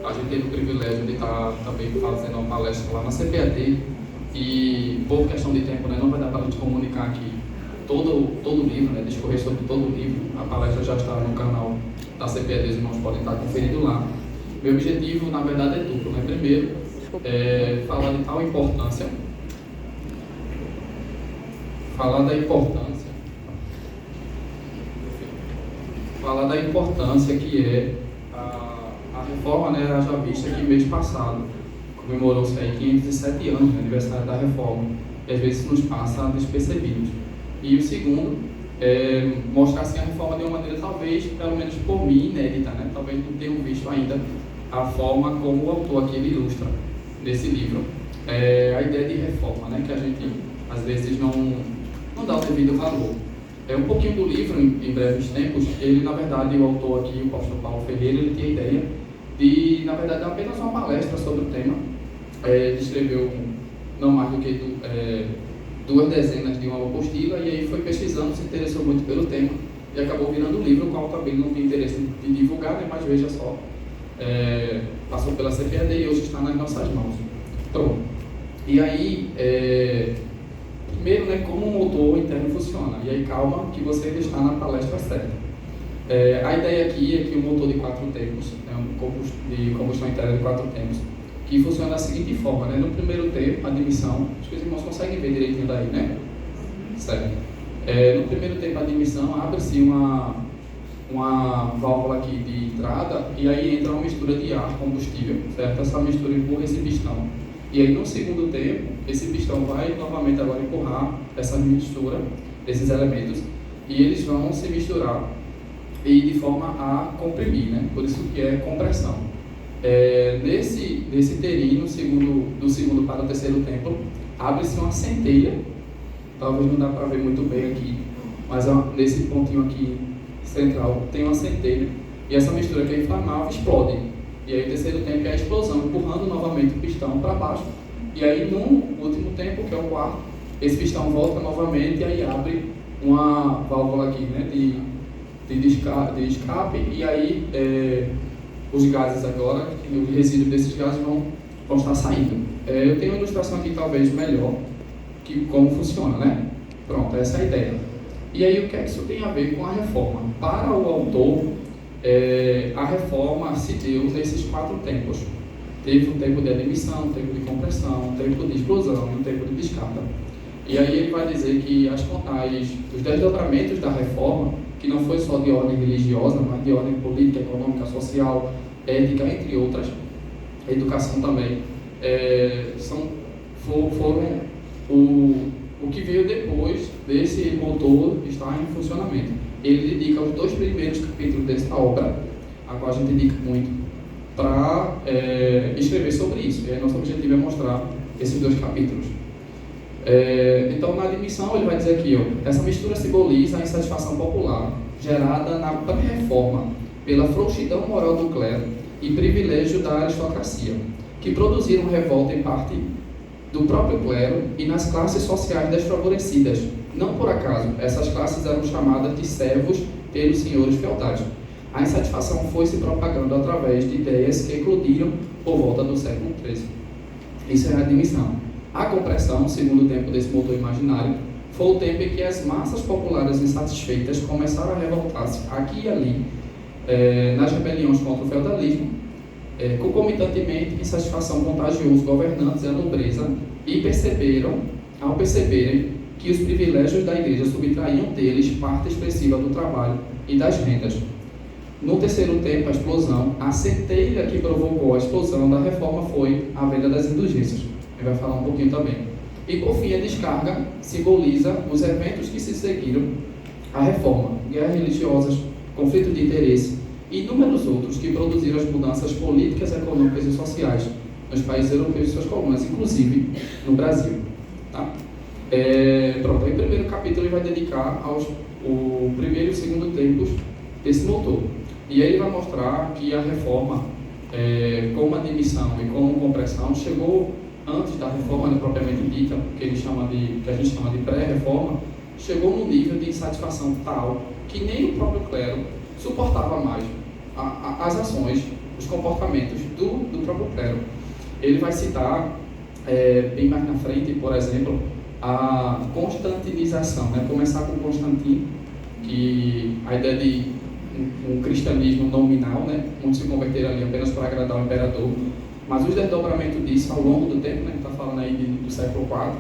A gente teve o privilégio de estar também fazendo uma palestra lá na CPAD e, por questão de tempo, né, não vai dar para a gente comunicar aqui todo o livro, né, discorrer sobre todo o livro. A palestra já está no canal da CPAD, os irmãos podem estar conferindo lá. Meu objetivo, na verdade, é duplo, né? Primeiro, falar de tal importância, falar da importância que é a reforma, né, já vista que mês passado comemorou-se aí 507 anos, né, aniversário da reforma, e às vezes nos passa despercebidos. E o segundo, mostrar assim, a reforma de uma maneira, talvez, pelo menos por mim, inédita, né? Talvez não tenham visto ainda a forma como o autor aqui ele ilustra nesse livro a ideia de reforma, né? Que a gente às vezes não dá o devido valor. Um pouquinho do livro, em breves tempos, ele, na verdade, o autor aqui, o pastor Paulo Ferreira, ele tinha a ideia de, na verdade, dar apenas uma palestra sobre o tema. Ele escreveu não mais do que 2 dezenas de uma apostila, e aí foi pesquisando, se interessou muito pelo tema, e acabou virando um livro, o qual também não tinha interesse de divulgar, né? Mas veja só, passou pela CPAD e hoje está nas nossas mãos. Pronto. E aí, primeiro, né, como o motor interno funciona. E aí, calma, que você está na palestra certa. A ideia aqui é que o motor de 4 tempos, de combustão interna de 4 tempos, que funciona da seguinte forma, né? No primeiro tempo, admissão, acho que os irmãos conseguem ver direitinho daí, né? Certo. No primeiro tempo, admissão, abre-se uma válvula aqui de entrada, e aí entra uma mistura de ar combustível, certo? Essa mistura empurra esse pistão. E aí, no segundo tempo, esse pistão vai novamente agora empurrar essa mistura, esses elementos, e eles vão se misturar e de forma a comprimir, né? Por isso que é compressão. Nesse terino, do segundo para o terceiro tempo, abre-se uma centelha, talvez não dá para ver muito bem aqui, mas nesse pontinho aqui central tem uma centelha, e essa mistura que é inflamável explode. E aí o terceiro tempo é a explosão, empurrando novamente o pistão para baixo. E aí no último tempo, que é o quarto, esse pistão volta novamente e aí abre uma válvula aqui, né, de escape, e aí os gases agora, o resíduo desses gases vão estar saindo. Eu tenho uma ilustração aqui talvez melhor, que como funciona, né? Pronto, essa é a ideia. E aí o que é que isso tem a ver com a reforma? Para o autor, a reforma se deu nesses 4 tempos. Teve um tempo de admissão, um tempo de compressão, um tempo de explosão e um tempo de descarga. E aí ele vai dizer que os desdobramentos da reforma, que não foi só de ordem religiosa, mas de ordem política, econômica, social, ética, entre outras, educação também, foram o que veio depois desse motor estar em funcionamento. Ele dedica os 2 primeiros capítulos dessa obra, a qual a gente dedica muito, para escrever sobre isso. E aí nosso objetivo é mostrar esses 2 capítulos. Então, na admissão, ele vai dizer aqui, essa mistura simboliza a insatisfação popular gerada na pré-reforma pela frouxidão moral do clero e privilégio da aristocracia, que produziram revolta em parte do próprio clero e nas classes sociais desfavorecidas. Não por acaso, essas classes eram chamadas de servos pelos senhores feudais. A insatisfação foi se propagando através de ideias que eclodiram por volta do século XIII. Isso é a admissão. A compressão, segundo o tempo desse motor imaginário, foi o tempo em que as massas populares insatisfeitas começaram a revoltar-se aqui e ali nas rebeliões contra o feudalismo, concomitantemente, insatisfação contagiou os governantes e a nobreza, e ao perceberem que os privilégios da igreja subtraíam deles parte expressiva do trabalho e das rendas. No terceiro tempo, a explosão, a centelha que provocou a explosão da reforma foi a venda das indulgências. Ele vai falar um pouquinho também. E por fim, a descarga simboliza os eventos que se seguiram à reforma, guerras religiosas, conflitos de interesse e inúmeros outros que produziram as mudanças políticas, econômicas e sociais nos países europeus e suas colônias, inclusive no Brasil. Tá? Pronto, aí o primeiro capítulo ele vai dedicar o primeiro e o segundo tempos desse motor. E aí ele vai mostrar que a reforma, como admissão e como compressão, chegou antes da reforma propriamente dita, que a gente chama de pré-reforma, chegou num nível de insatisfação tal que nem o próprio clero suportava mais as ações, os comportamentos próprio clero. Ele vai citar, bem mais na frente, por exemplo, a constantinização, né? Começar com Constantino, que a ideia de um cristianismo nominal, né? Muitos se converteram ali apenas para agradar o imperador, mas os desdobramentos disso ao longo do tempo, né? A gente está falando aí do século IV,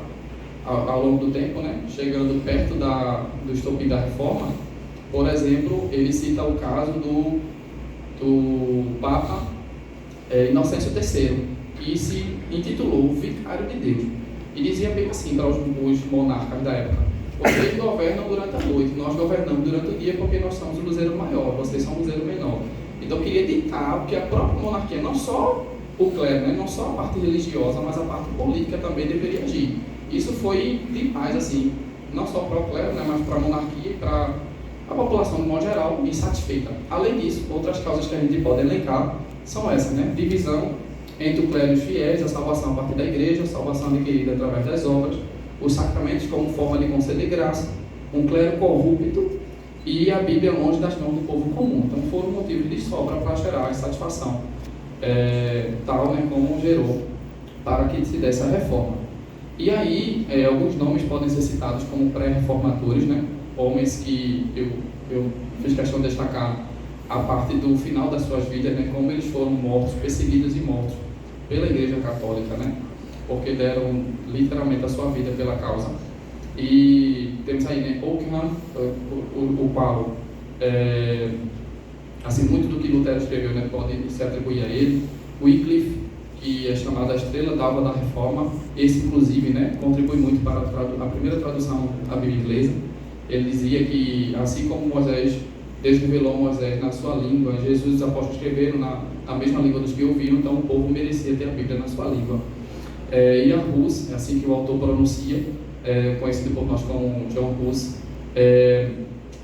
ao longo do tempo, né? Chegando perto do estopim da Reforma, por exemplo, ele cita o caso do Papa Inocêncio III, que se intitulou Vicário de Deus, e dizia bem assim para os monarcas da época: vocês governam durante a noite, nós governamos durante o dia porque nós somos o luzeiro maior, vocês são o luzeiro menor. Então queria ditar que a própria monarquia, não só o clero, né, não só a parte religiosa, mas a parte política também deveria agir. Isso foi demais, assim, não só para o clero, né, mas para a monarquia e para a população de modo geral insatisfeita. Além disso, outras causas que a gente pode elencar são essas, né? Divisão entre o clero e os fiéis, a salvação a partir da igreja, a salvação adquirida através das obras, os sacramentos como forma de conceder graça, um clero corrupto e a Bíblia longe das mãos do povo comum. Então foram motivos de sobra para gerar insatisfação, tal, né, como gerou para que se desse a reforma. E aí, alguns nomes podem ser citados como pré-reformadores, né? Homens que eu fiz questão de destacar a parte do final das suas vidas, né? Como eles foram mortos, perseguidos e mortos pela Igreja Católica, né? Porque deram literalmente a sua vida pela causa. E temos aí, né, Oakham, o qual, assim, muito do que Lutero escreveu, né, pode se atribuir a ele. Wycliffe, que é chamado a estrela d'alva da Reforma, esse inclusive, né, contribui muito para a primeira tradução da Bíblia inglesa. Ele dizia que, assim como Deus revelou a Moisés na sua língua, Jesus e os apóstolos escreveram na mesma língua dos que ouviram, então o povo merecia ter a Bíblia na sua língua. Ian Hus, é assim que o autor pronuncia, conhecido por nós como John Hus,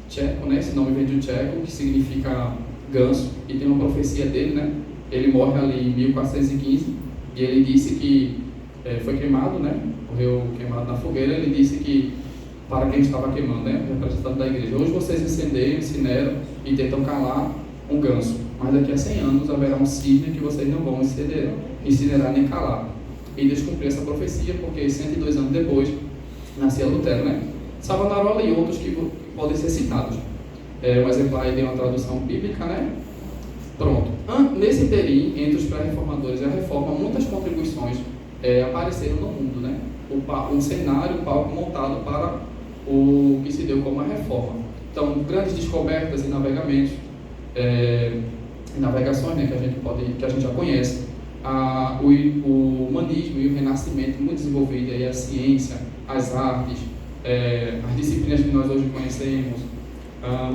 tcheco, né? Esse nome vem de tcheco, que significa ganso, e tem uma profecia dele, né? Ele morre ali em 1415, e ele disse que foi queimado, né? Morreu queimado na fogueira. Ele disse que, para quem estava queimando, né? Representante da igreja: hoje vocês incendeiam, incineram e tentam calar um ganso, mas daqui a 100 anos haverá um cisne que vocês não vão incinerar nem calar. E Deus cumpriu essa profecia, porque 102 anos depois nascia Lutero, né? Savonarola e outros que podem ser citados. Um exemplar aí de uma tradução bíblica, né? Pronto. Nesse interim, entre os pré-reformadores e a reforma, muitas contribuições apareceram no mundo, né? Um cenário, um palco montado para o que se deu como a reforma. Então, grandes descobertas e navegamentos, navegações, né, que a gente já conhece. O humanismo e o renascimento muito desenvolvido, aí a ciência, as artes, as disciplinas que nós hoje conhecemos,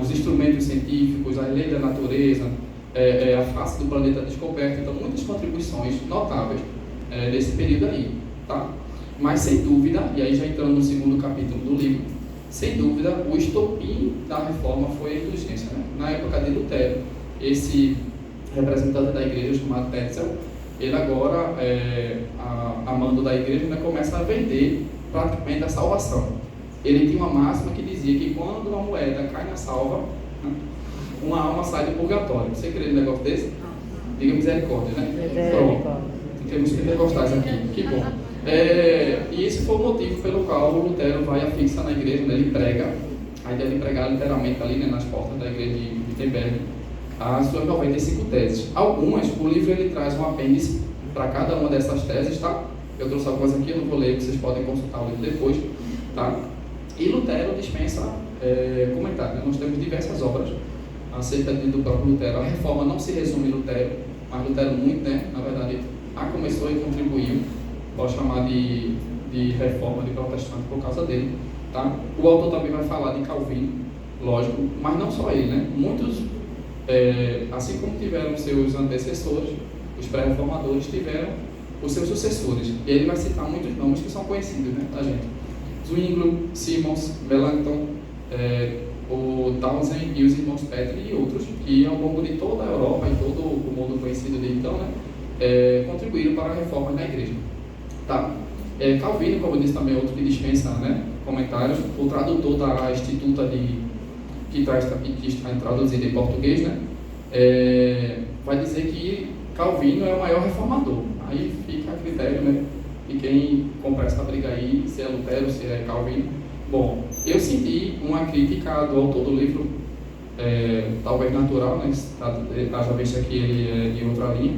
os instrumentos científicos, a lei da natureza, a face do planeta descoberta. Então, muitas contribuições notáveis desse período aí, tá? Mas sem dúvida, e aí já entrando no segundo capítulo do livro, sem dúvida o estopim da reforma foi a indulgência, né? Na época de Lutero, esse representante da igreja chamado Tetzel, ele agora, a mando da igreja, né, começa a vender praticamente a salvação. Ele tinha uma máxima que dizia que quando uma moeda cai na salva, né, uma alma sai do purgatório. Você crê num negócio desse? Diga misericórdia, né? Pronto. Temos pentecostais aqui, que bom. E esse foi o motivo pelo qual o Lutero vai afixar na igreja, né? Ele prega, a ideia de pregar literalmente ali, né, nas portas da igreja de Wittenberg, as suas 95 teses. Algumas, o livro ele traz um apêndice para cada uma dessas teses, tá? Eu trouxe algumas aqui, eu não vou ler, vocês podem consultar o livro depois, tá? E Lutero dispensa comentário, né? Nós temos diversas obras acerca do próprio Lutero. A reforma não se resume em Lutero, mas Lutero muito, né? Na verdade, começou e contribuiu, pode chamar de reforma de protestante por causa dele, tá? O autor também vai falar de Calvino, lógico, mas não só ele, né? Muitos, assim como tiveram seus antecessores, os pré-reformadores tiveram os seus sucessores, e ele vai citar muitos nomes que são conhecidos, né, da gente: Zwinglio, Simmons, Melanchthon, o Townsend e os irmãos Petri e outros, que ao longo de toda a Europa e todo o mundo conhecido de então, né, contribuíram para a reforma da igreja, tá? Calvino, como eu disse, também é outro que dispensa, né, comentários. O tradutor da Instituta que está traduzida em português, né, vai dizer que Calvino é o maior reformador. Aí fica a critério, né, de quem compra essa briga aí, se é Lutero, se é Calvino. Bom, eu senti uma crítica do autor do livro, talvez natural, né, haja visto que ele é de outra linha,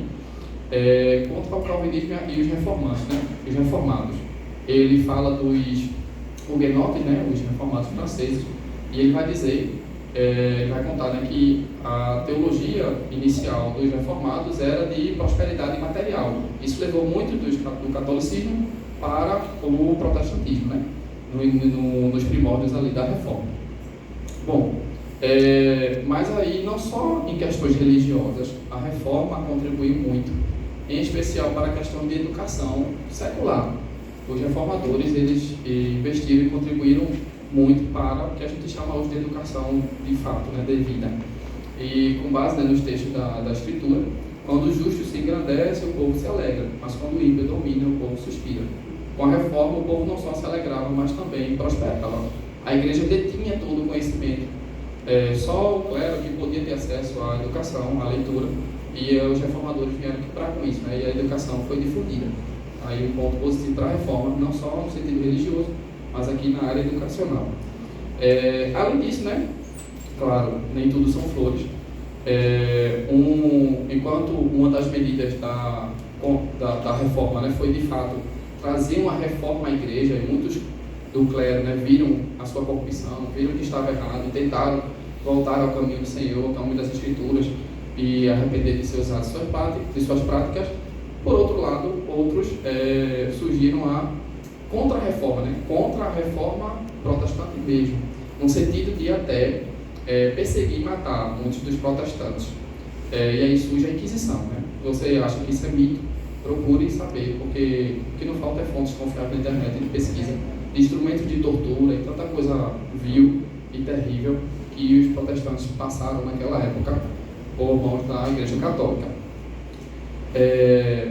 contra o calvinismo e os reformantes, né, os reformados. Ele fala dos huguenotes, né, os reformados franceses, e ele vai dizer, ele vai contar, né, que a teologia inicial dos reformados era de prosperidade material. Isso levou muito do catolicismo para o protestantismo, né, nos primórdios ali da reforma. Bom, mas aí não só em questões religiosas, a reforma contribuiu muito, em especial para a questão de educação secular. Os reformadores, eles investiram e contribuíram muito para o que a gente chama hoje de educação de fato, né, devida. E com base, né, nos textos da Escritura, quando o justo se engrandece, o povo se alegra, mas quando o ímpio domina, o povo suspira. Com a reforma, o povo não só se alegrava, mas também prosperava. A igreja detinha todo o conhecimento. Só o clero que podia ter acesso à educação, à leitura, e os reformadores vieram quebrar com isso, né, e a educação foi difundida. Aí um ponto positivo para a reforma, não só no sentido religioso, mas aqui na área educacional. Além disso, né, claro, nem tudo são flores. Enquanto uma das medidas da reforma, né, foi de fato trazer uma reforma à igreja, e muitos do clero, né, viram a sua corrupção, viram que estava errado e tentaram voltar ao caminho do Senhor, ao caminho das Escrituras e arrepender de seus atos, de suas práticas. Por outro lado, outros surgiram contra a reforma, né? Contra a reforma protestante mesmo, no sentido de até perseguir e matar muitos dos protestantes. E aí surge a Inquisição, né? Você acha que isso é mito? Procure saber, porque o que não falta é fontes confiáveis na internet de pesquisa, de instrumentos de tortura e tanta coisa vil e terrível que os protestantes passaram naquela época por mãos da Igreja Católica.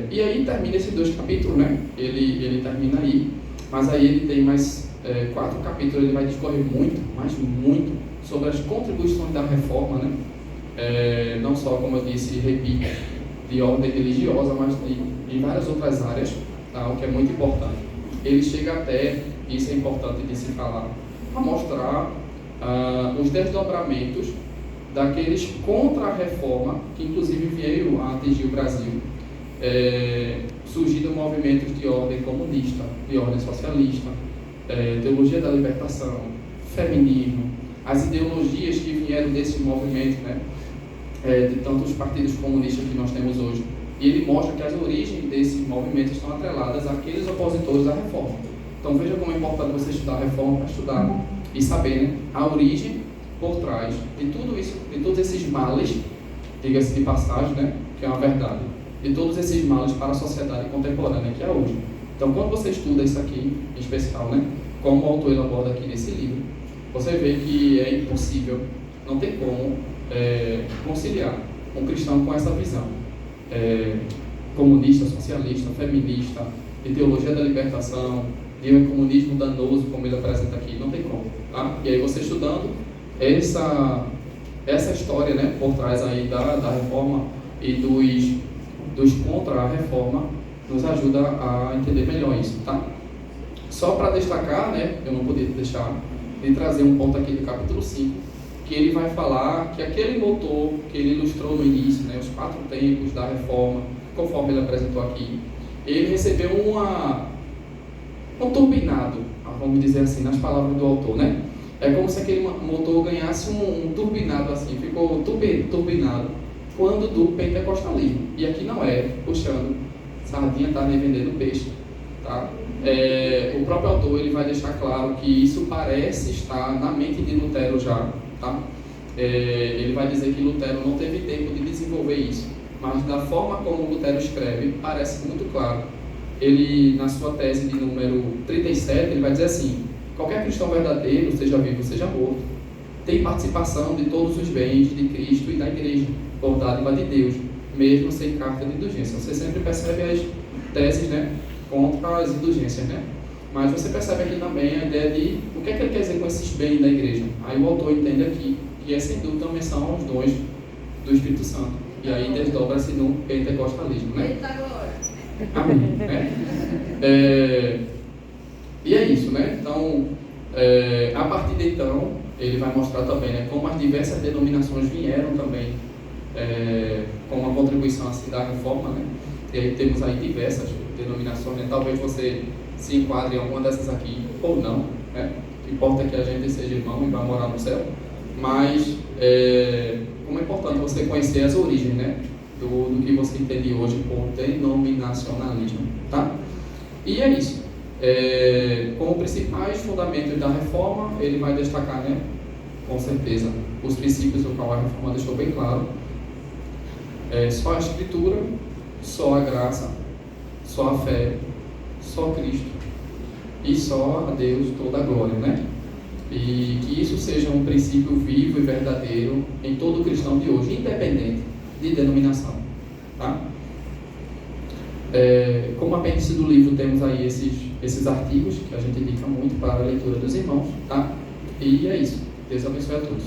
E aí termina esses 2 capítulos, né? Ele termina aí, mas aí ele tem mais 4 capítulos, ele vai discorrer muito, mas muito, sobre as contribuições da reforma, né? Não só, como eu disse, repito, de ordem religiosa, mas em várias outras áreas, tá? O que é muito importante. Ele chega até, isso é importante de se falar, a mostrar os desdobramentos daqueles contra a reforma, que inclusive veio a atingir o Brasil, surgindo movimentos de ordem comunista, de ordem socialista, teologia da libertação, feminismo, as ideologias que vieram desse movimento, né, de tantos partidos comunistas que nós temos hoje. E ele mostra que as origens desses movimentos estão atreladas àqueles opositores à reforma. Então veja como é importante você estudar a reforma para estudar e saber, né, a origem por trás de tudo isso, de todos esses males, diga-se de passagem, né, que é uma verdade, de todos esses males para a sociedade contemporânea que é hoje. Então, quando você estuda isso aqui, em especial, né, como o autor aborda aqui nesse livro, você vê que é impossível, não tem como conciliar um cristão com essa visão comunista, socialista, feminista, de teologia da libertação, de um comunismo danoso, como ele apresenta aqui, não tem como, tá? E aí você estudando essa história, né, por trás aí da reforma e dos contra a reforma, nos ajuda a entender melhor isso, tá? Só para destacar, né, eu não poderia deixar de trazer um ponto aqui do capítulo 5, que ele vai falar que aquele motor que ele ilustrou no início, né, os 4 tempos da reforma, conforme ele apresentou aqui, ele recebeu um turbinado, vamos dizer assim, nas palavras do autor, né? É como se aquele motor ganhasse um turbinado assim, ficou turbinado quando do pentecostalismo. E aqui não é puxando sardinha, tá, nem vendendo peixe, tá? O próprio autor ele vai deixar claro que isso parece estar na mente de Lutero já, tá? Ele vai dizer que Lutero não teve tempo de desenvolver isso, mas da forma como Lutero escreve, parece muito claro. Ele, na sua tese de número 37, ele vai dizer assim: qualquer cristão verdadeiro, seja vivo, seja morto, tem participação de todos os bens de Cristo e da igreja, por dádiva de Deus, mesmo sem carta de indulgência. Você sempre percebe as teses, né, contra as indulgências, né? Mas você percebe aqui também a ideia de o que é que ele quer dizer com esses bens da igreja. Aí o autor entende aqui que é sem dúvida uma menção aos dons do Espírito Santo. e aí desdobra-se no pentecostalismo, né? Eita glória! Amém. Né? E é isso, né? Então, a partir de então, ele vai mostrar também, né, como as diversas denominações vieram também com uma contribuição assim da reforma, né? E aí temos aí diversas denominações, né? Talvez você se enquadre em alguma dessas aqui ou não, né? O que importa é que a gente seja irmão e vá morar no céu. Mas como é importante você conhecer as origens, né, do que você entende hoje por denominacionalismo, tá? E é isso. Como principais fundamentos da reforma, ele vai destacar, né, com certeza, os princípios do qual a reforma deixou bem claro. Só a Escritura, só a graça, só a fé, só Cristo e só a Deus toda a glória, né? E que isso seja um princípio vivo e verdadeiro em todo cristão de hoje, independente de denominação, tá? Como apêndice do livro temos aí esses artigos que a gente indica muito para a leitura dos irmãos, tá? E é isso. Deus abençoe a todos.